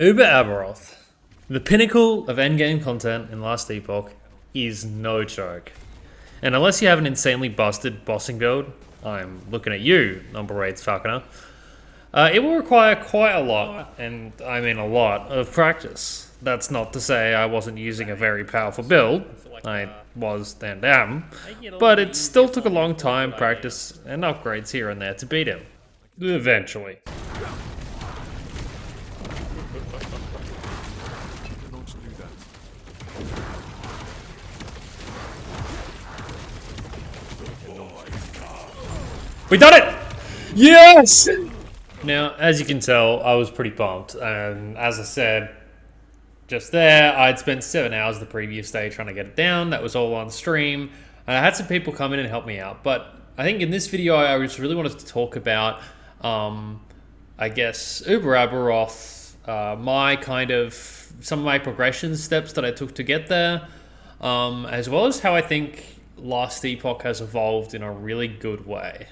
Uber Aberroth, the pinnacle of endgame content in Last Epoch, is no joke. And unless you have an insanely busted bossing build, I'm looking at you, number 8 Falconer, it will require quite a lot, and I mean a lot, of practice. That's not to say I wasn't using a very powerful build, I was and am, but it still took a long time, practice, and upgrades here and there to beat him. Eventually. We done it! Yes! Now, as you can tell, I was pretty pumped, and as I said just there, I'd spent 7 hours the previous day trying to get it down. That was all on stream, and I had some people come in and help me out. But I think in this video, I just really wanted to talk about, I guess, Uber Aberroth, some of my progression steps that I took to get there, as well as how I think Last Epoch has evolved in a really good way.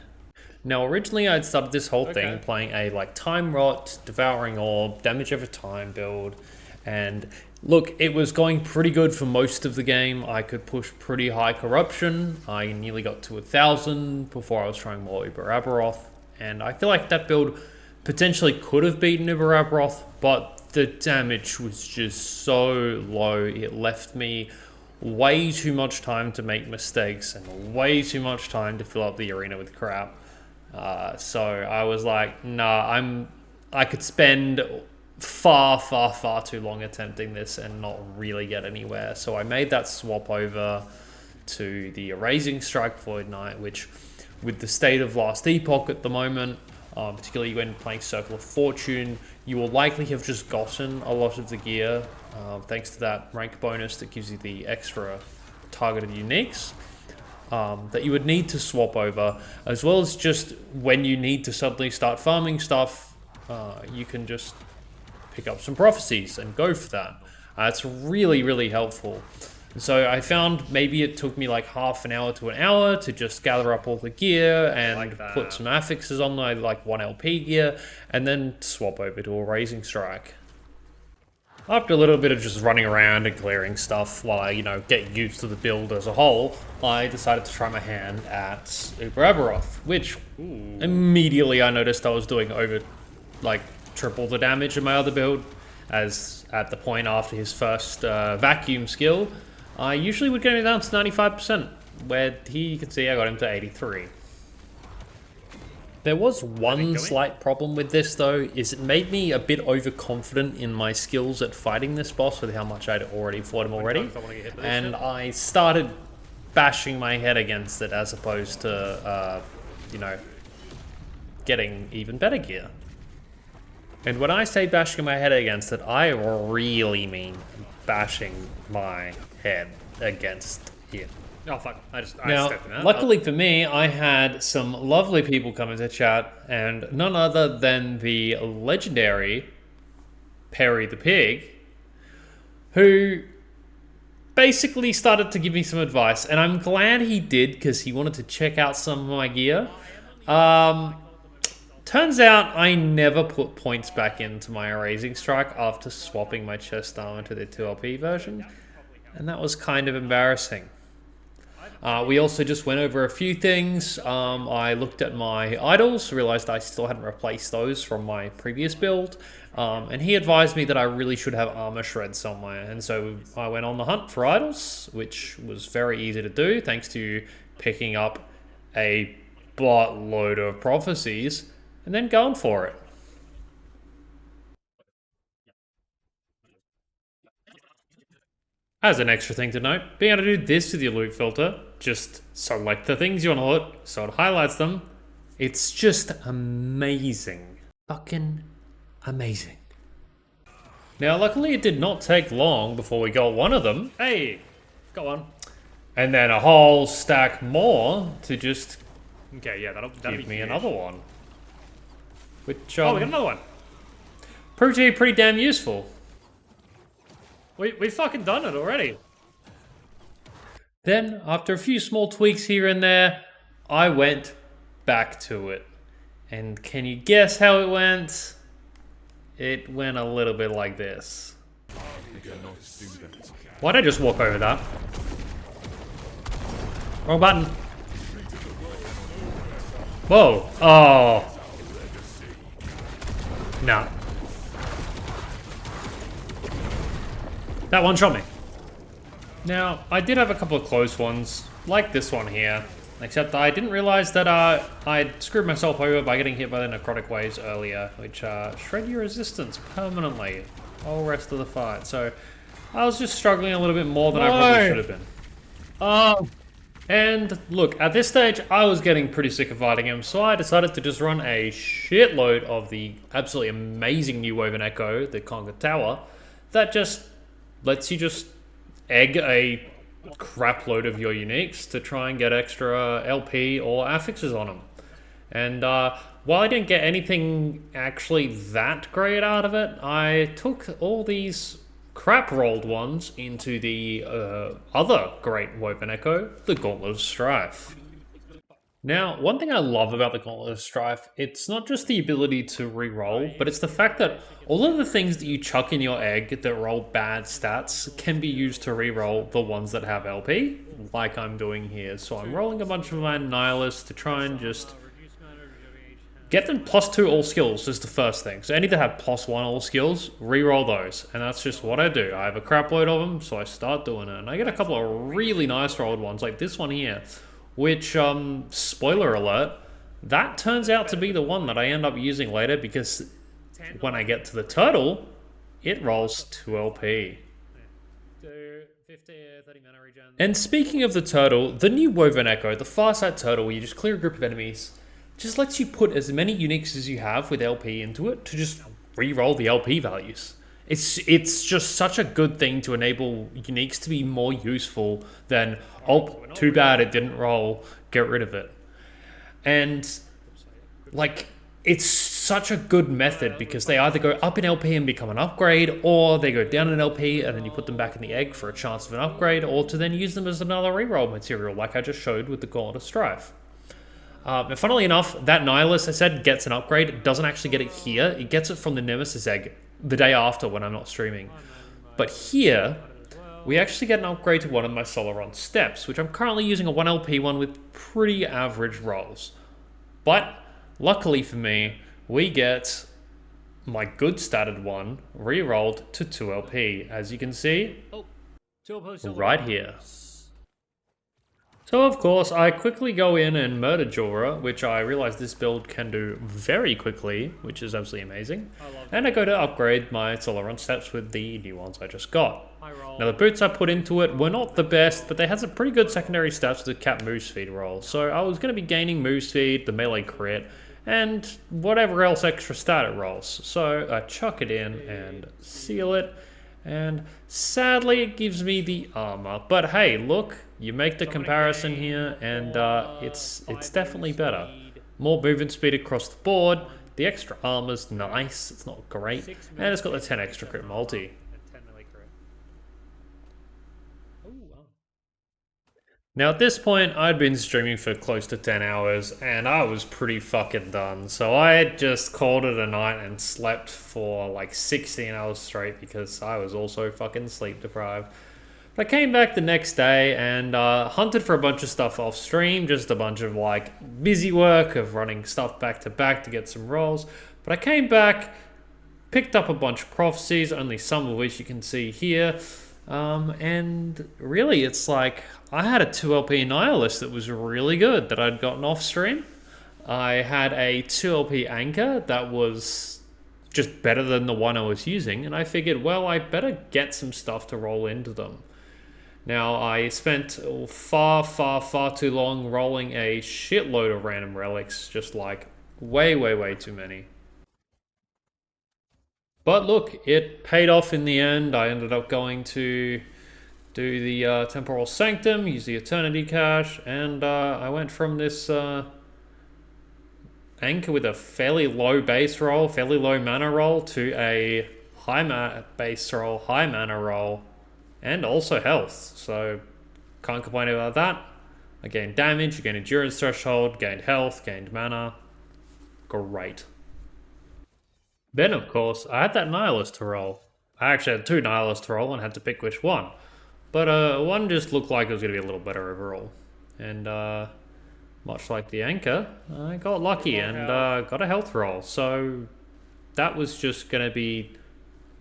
Now, originally I'd started this whole thing playing a time rot, devouring orb, damage over time build, and look, it was going pretty good for most of the game. I could push pretty high corruption. I nearly got to 1,000 before I was trying more Uber Aberroth, and I feel like that build potentially could have beaten Uber Aberroth, but the damage was just so low. It left me way too much time to make mistakes and way too much time to fill up the arena with crap. So I was like, nah, I could spend far too long attempting this and not really get anywhere. So I made that swap over to the Erasing Strike Void Knight, which with the state of Last Epoch at the moment, particularly when playing Circle of Fortune, you will likely have just gotten a lot of the gear thanks to that rank bonus that gives you the extra targeted uniques. That you would need to swap over, as well as just when you need to suddenly start farming stuff, you can just pick up some prophecies and go for that. It's really helpful. So I found maybe it took me like half an hour to an hour to just gather up all the gear and put some affixes on my 1 LP gear, and then swap over to a Erasing Strike. After a little bit of just running around and clearing stuff while I, get used to the build as a whole, I decided to try my hand at Uber Aberroth, which immediately I noticed I was doing over, triple the damage in my other build, as at the point after his first vacuum skill, I usually would get him down to 95%, where you can see I got him to 83. There was one slight problem with this though, is it made me a bit overconfident in my skills at fighting this boss with how much I'd already fought him already, and I started bashing my head against it as opposed to, getting even better gear. And when I say bashing my head against it, I really mean bashing my head against it. Oh fuck, I stepped in that. Luckily for me, I had some lovely people come into chat, and none other than the legendary Perry the Pig, who basically started to give me some advice, and I'm glad he did, because he wanted to check out some of my gear. Turns out I never put points back into my Erasing Strike after swapping my chest armor to the 2LP version, and that was kind of embarrassing. We also just went over a few things. I looked at my idols, realized I still hadn't replaced those from my previous build, and he advised me that I really should have armor shred somewhere, and so I went on the hunt for idols, which was very easy to do thanks to picking up a buttload of prophecies and then going for it. As an extra thing to note, being able to do this with your loot filter, just select the things you want to loot, so it highlights them. It's just amazing. Fucking amazing. Now, luckily it did not take long before we got one of them. Hey, got one. And then a whole stack more to just that'll give me another one. Which, we got another one. Proved to be pretty damn useful. We fucking done it already. Then, after a few small tweaks here and there, I went back to it. And can you guess how it went? it went a little bit like this. Why'd I just walk over that? Wrong button. Whoa. Oh. Nah. That one shot me. Now, I did have a couple of close ones, like this one here. Except I didn't realize that I'd screwed myself over by getting hit by the necrotic waves earlier, which shred your resistance permanently all rest of the fight. So I was just struggling a little bit more than I probably should have been. Oh. And look, at this stage, I was getting pretty sick of fighting him, so I decided to just run a shitload of the absolutely amazing new Woven Echo, the Conga Tower, that just lets you just egg a crap load of your uniques to try and get extra LP or affixes on them. And while I didn't get anything actually that great out of it, I took all these crap rolled ones into the other great Woven Echo, the Gauntlet of Strife. Now, one thing I love about the Gauntlet of Strife, it's not just the ability to re-roll, but it's the fact that all of the things that you chuck in your egg that roll bad stats can be used to re-roll the ones that have LP, like I'm doing here. So I'm rolling a bunch of my Nihilists to try and just get them +2 all skills is the first thing. So any that have +1 all skills, re-roll those. And that's just what I do. I have a crap load of them, so I start doing it. And I get a couple of really nice rolled ones, like this one here. Which, spoiler alert, that turns out to be the one that I end up using later because when I get to the turtle, it rolls 2 LP. And speaking of the turtle, the new Woven Echo, the Farsight Turtle, where you just clear a group of enemies, just lets you put as many uniques as you have with LP into it to just re-roll the LP values. It's just such a good thing to enable uniques to be more useful than, oh, too bad it didn't roll, get rid of it. And, like, it's such a good method because they either go up in LP and become an upgrade, or they go down in LP and then you put them back in the egg for a chance of an upgrade, or to then use them as another reroll material, like I just showed with the Gauntlet of Strife. And funnily enough, that Nihilist I said gets an upgrade. It doesn't actually get it here. It gets it from the Nemesis egg the day after when I'm not streaming. But here, we actually get an upgrade to one of my Solaron steps, which I'm currently using a 1 LP one with pretty average rolls. But luckily for me, we get my good statted one re-rolled to 2 LP, as you can see right here. So of course, I quickly go in and murder Jorah, which I realize this build can do very quickly, which is absolutely amazing. And I go to upgrade my Solaron steps with the new ones I just got. Now the boots I put into it were not the best, but they had some pretty good secondary stats with the cap move speed roll. So I was going to be gaining move speed, the melee crit, and whatever else extra stat it rolls. So I chuck it in and seal it. And sadly, it gives me the armor. But hey, look, you make the comparison here, and it's definitely better. More movement speed across the board. The extra armor's nice. It's not great, and it's got the 10 extra crit multi. Now at this point, I'd been streaming for close to 10 hours, and I was pretty fucking done. So I just called it a night and slept for like 16 hours straight because I was also fucking sleep deprived. But I came back the next day and hunted for a bunch of stuff off stream, just a bunch of like busy work of running stuff back to get some rolls. But I came back, picked up a bunch of prophecies, only some of which you can see here. And really it's like I had a 2 LP Nihilist that was really good that I'd gotten off stream. I had a 2 LP Anchor that was just better than the one I was using, and I figured, well, I better get some stuff to roll into them. Now, I spent far too long rolling a shitload of random relics, just like way too many. But look, it paid off in the end. I ended up going to do the Temporal Sanctum, use the Eternity Cache, and I went from this Anchor with a fairly low base roll, fairly low mana roll, to a high base roll, high mana roll, and also health. So, can't complain about that. I gained damage, I gained endurance threshold, gained health, gained mana. Great. Then, of course, I had that Nihilist to roll. I actually had 2 Nihilists to roll and had to pick which one. But one just looked like it was going to be a little better overall. And much like the Anchor, I got lucky and got a health roll. So that was just going to be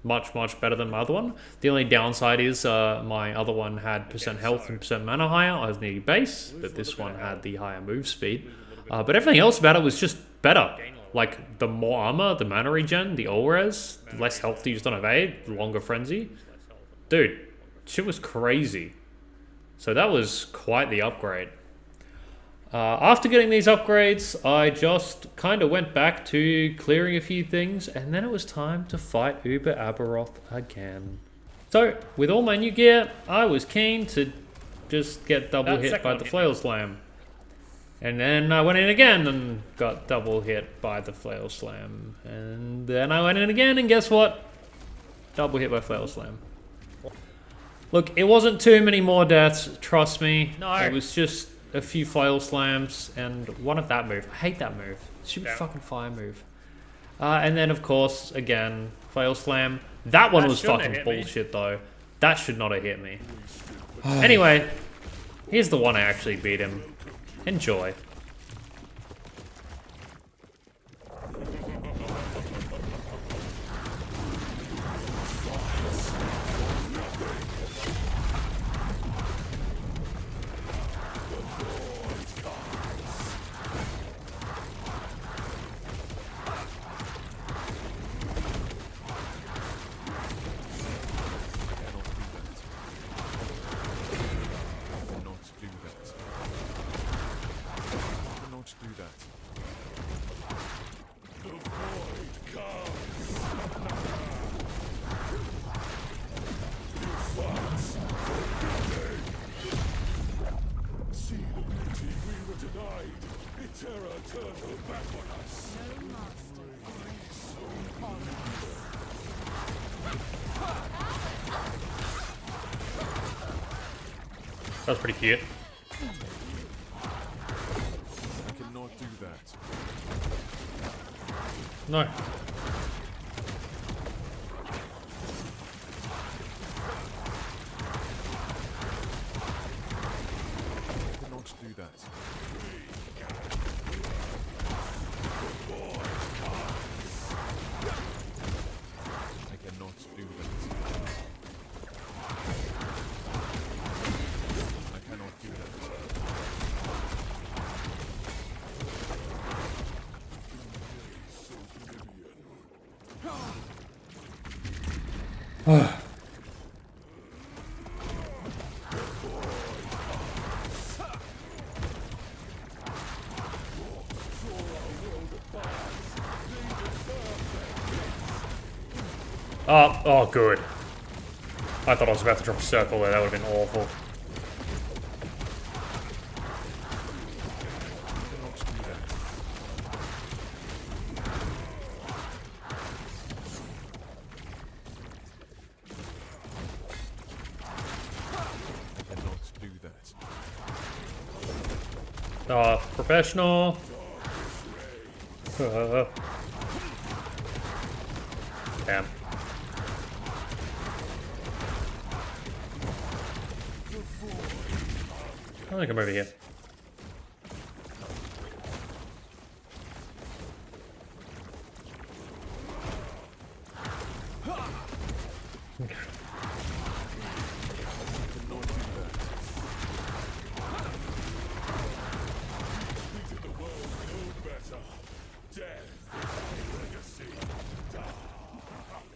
much better than my other one. The only downside is my other one had percent health and percent mana higher. I was nearly base, but this one had the higher move speed. But everything else about it was just better. Like, the more armor, the mana regen, the ult res, the less health used on evade, the longer frenzy. Dude, shit was crazy. So that was quite the upgrade. After getting these upgrades, I just kind of went back to clearing a few things, and then it was time to fight Uber Aberroth again. So, with all my new gear, I was keen to just get double hit by the Flail Slam. And then I went in again and got double hit by the Flail Slam. And then I went in again, and guess what? Double hit by Flail Slam. Look, it wasn't too many more deaths, trust me. No. It was just a few Flail Slams and one of that move. I hate that move. Stupid fucking fire move. And then, of course, again, Flail Slam. That one was fucking bullshit, though. That should not have hit me. Anyway, here's the one I actually beat him. Enjoy. That was pretty cute. I cannot do that. No. I cannot do that. I cannot do that. I cannot do that. Oh, good. I thought I was about to drop a circle there. That would have been awful. I cannot do that. Professional. Damn. I think I'm over here.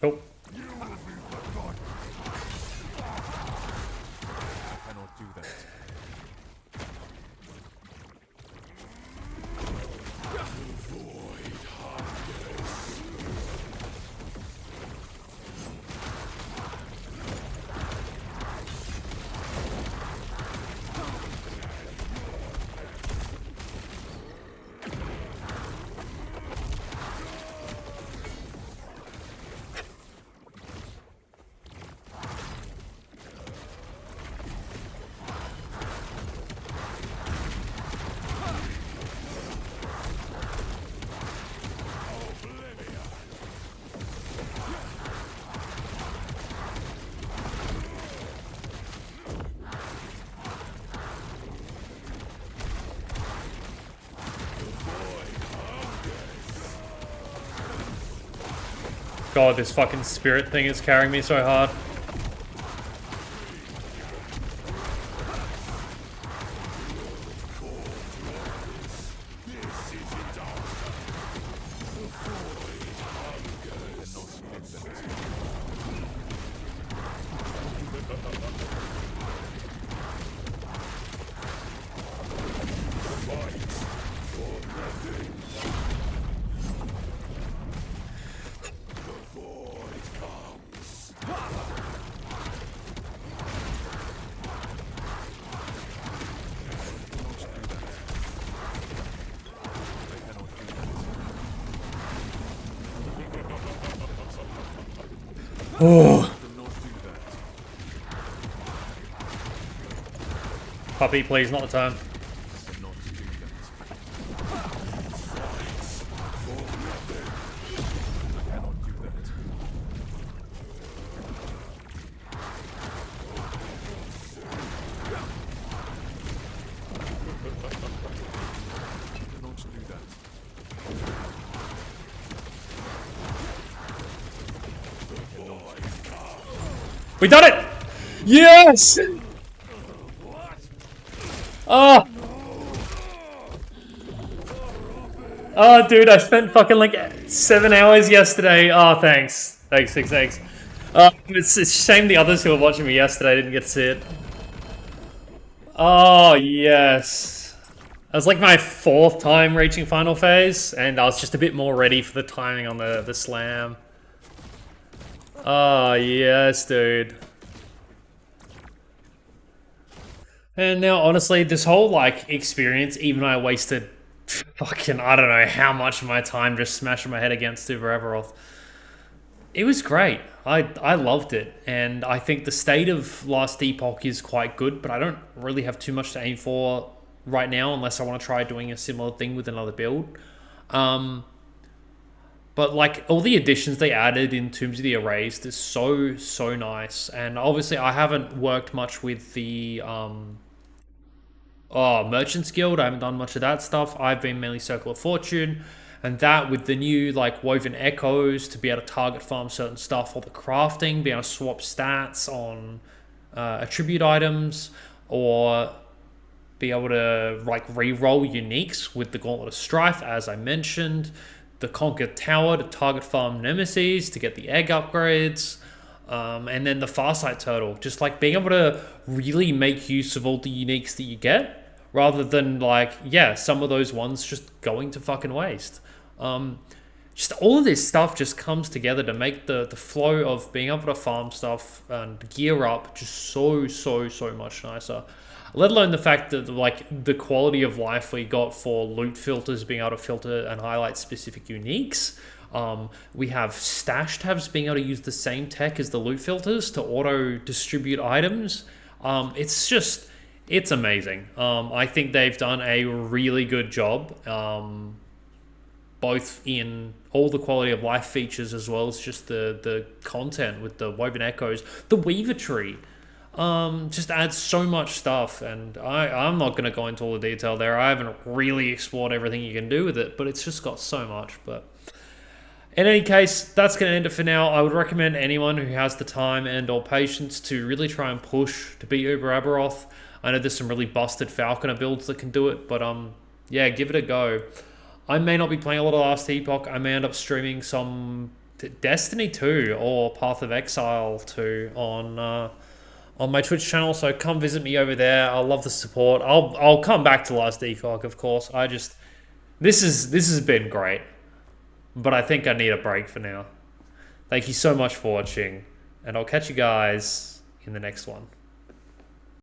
Cool. I cannot do that. God, this fucking spirit thing is carrying me so hard. Oh. Puppy, please, not the time. We done it! Yes! Oh! Oh, dude, I spent fucking like 7 hours yesterday. Oh, thanks. Thanks. It's a shame the others who were watching me yesterday didn't get to see it. Oh, yes. That was like my 4th time reaching final phase, and I was just a bit more ready for the timing on the slam. Oh, yes, dude. And now, honestly, this whole, like, experience, even though I wasted fucking, I don't know how much of my time just smashing my head against Uber Aberroth, it was great. I loved it. And I think the state of Last Epoch is quite good, but I don't really have too much to aim for right now unless I want to try doing a similar thing with another build. But like all the additions they added in terms of the Erased is so nice. And obviously I haven't worked much with the Merchants Guild. I haven't done much of that stuff. I've been mainly Circle of Fortune, and that with the new like Woven Echoes to be able to target farm certain stuff, or the crafting, be able to swap stats on attribute items, or be able to like re-roll uniques with the Gauntlet of Strife, as I mentioned. The Conquer Tower to target farm nemesis to get the egg upgrades, and then the Farsight Turtle, just like being able to really make use of all the uniques that you get, rather than like, yeah, some of those ones just going to fucking waste. Just all of this stuff just comes together to make the flow of being able to farm stuff and gear up just so much nicer. Let alone the fact that like the quality of life we got for loot filters, being able to filter and highlight specific uniques. We have stash tabs being able to use the same tech as the loot filters to auto distribute items. It's amazing. I think they've done a really good job, both in all the quality of life features as well as just the content with the Woven Echoes. The Weaver Tree just adds so much stuff, and I'm not going to go into all the detail there. I haven't really explored everything you can do with it, but it's just got so much. But in any case, that's going to end it for now. I would recommend anyone who has the time and or patience to really try and push to beat Uber Aberroth. I know there's some really busted Falconer builds that can do it, but yeah, give it a go. I may not be playing a lot of Last Epoch. I may end up streaming some Destiny 2 or Path of Exile 2 on my Twitch channel, so come visit me over there. I'll love the support. I'll come back to Last Epoch, of course. This has been great, but I think I need a break for now. Thank you so much for watching, and I'll catch you guys in the next one.